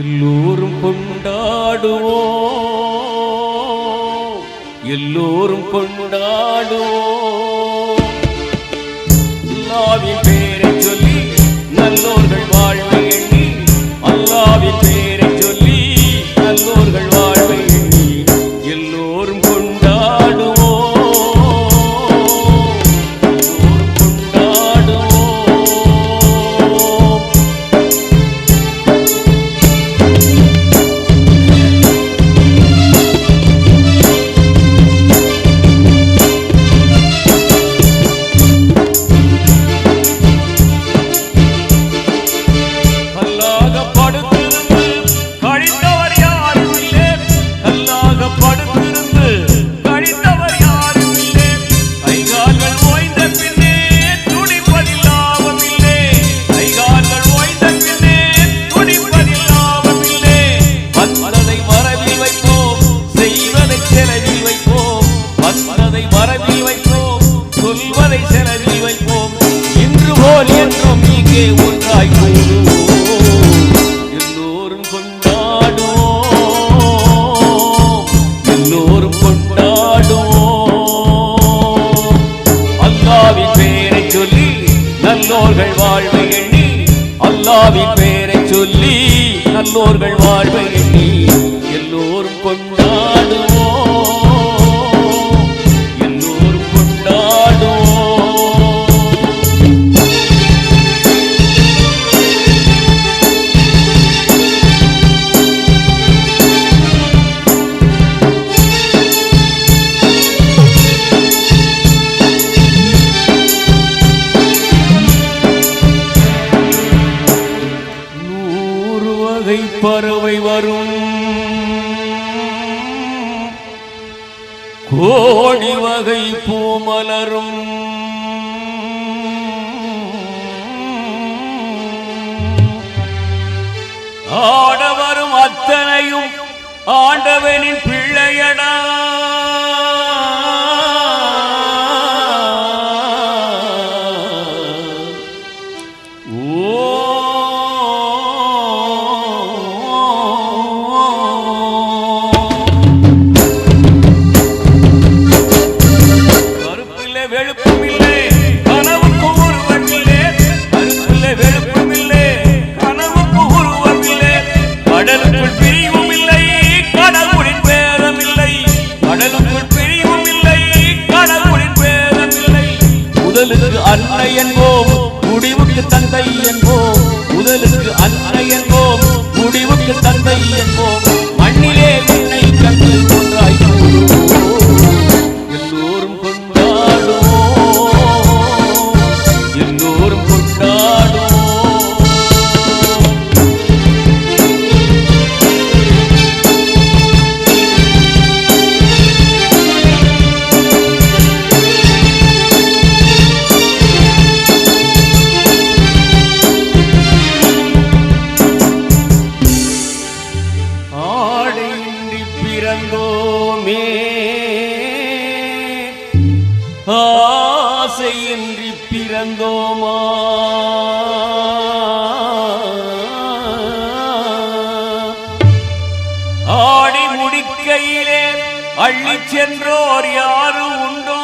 எல்லோரும் கொண்டாடுவோம், எல்லோரும் கொண்டாடுவோம். அல்லாஹ்வின் பேரை சொல்லி நல்லோர்கள் வாழ்வை எண்ணி, அல்லாஹ்வின் பேரை சொல்லி நல்லோர்கள் வாழ்வை எண்ணி எல்லோரும் கொண்டாடுவோம், எல்லோரும் கொண்டாடுவோம். ஒன்றாய் எல்லோரும் கொண்டாடுவோம், எல்லோரும் கொண்டாடுவோம். அல்லாஹ்வின் பேரை சொல்லி நல்லோர்கள் வாழ்வை எண்ணி, அல்லாஹ்வின் பேரை சொல்லி நல்லோர்கள் வாழ்வை எண்ணி எல்லோரும் கொண்டாடுவோம், எல்லோரும் கொண்டாடுவோம். பறவை வரும், கோடி வகை பூமலரும், ஆடவரும் அத்தனையும் ஆண்டவனின் பிள்ளையடா. முதலுக்கு அன்னை என்போம், முடிவுக்கு தந்தை என்போம், முதலுக்கு அன்னை என்போம், முடிவுக்கு தந்தை என்போம். மண்ணிலே விண்ணை கண்டு ஒன்றாய் எல்லோரும் கொண்டாடுவோம், எல்லோரும் கொண்டாடுவோம். ஆசையின்றி பிறந்தோமா, ஆடி முடிக்கையிலே அள்ளி சென்றோர் யாரும் உண்டோ,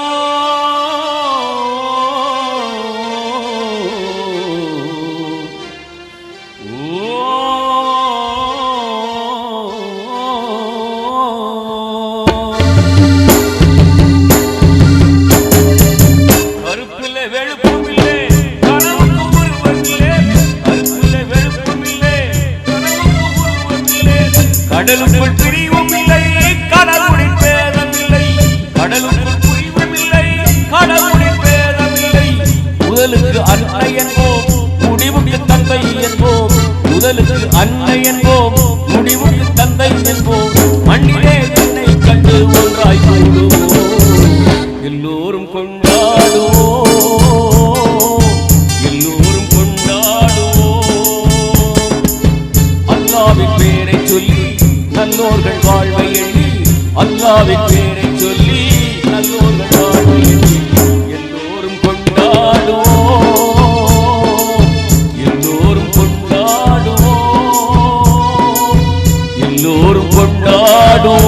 கடலுக்குள் பிரிவும் இல்லை, கடவுளின் பேதம் இல்லை, கடலுக்குள் பிரிவும் இல்லை, கடவுளின் பேதம் இல்லை. முதலுக்கு அன்னை என்போம், முடிவுக்கு தந்தை என்போம், முதலுக்கு அன்னை என்போம், முடிவுக்கு தந்தை என்போம். மண்ணிலே தன்னை கண்டு ஒன்றாய் கூடுவோம், எல்லோரும் கொண்டாடுவோம், எல்லோரும் கொண்டாடுவோம். அல்லாஹ்வின் பேரை சொல்லி நல்லோர்கள் வாழ்வை எண்ணி, அல்லாஹ்வின் பேரை சொல்லி நல்லோர்கள் வாழ்வை எண்ணி எல்லோரும் கொண்டாடுவோம், எல்லோரும் கொண்டாடுவோம். கொண்டாடும்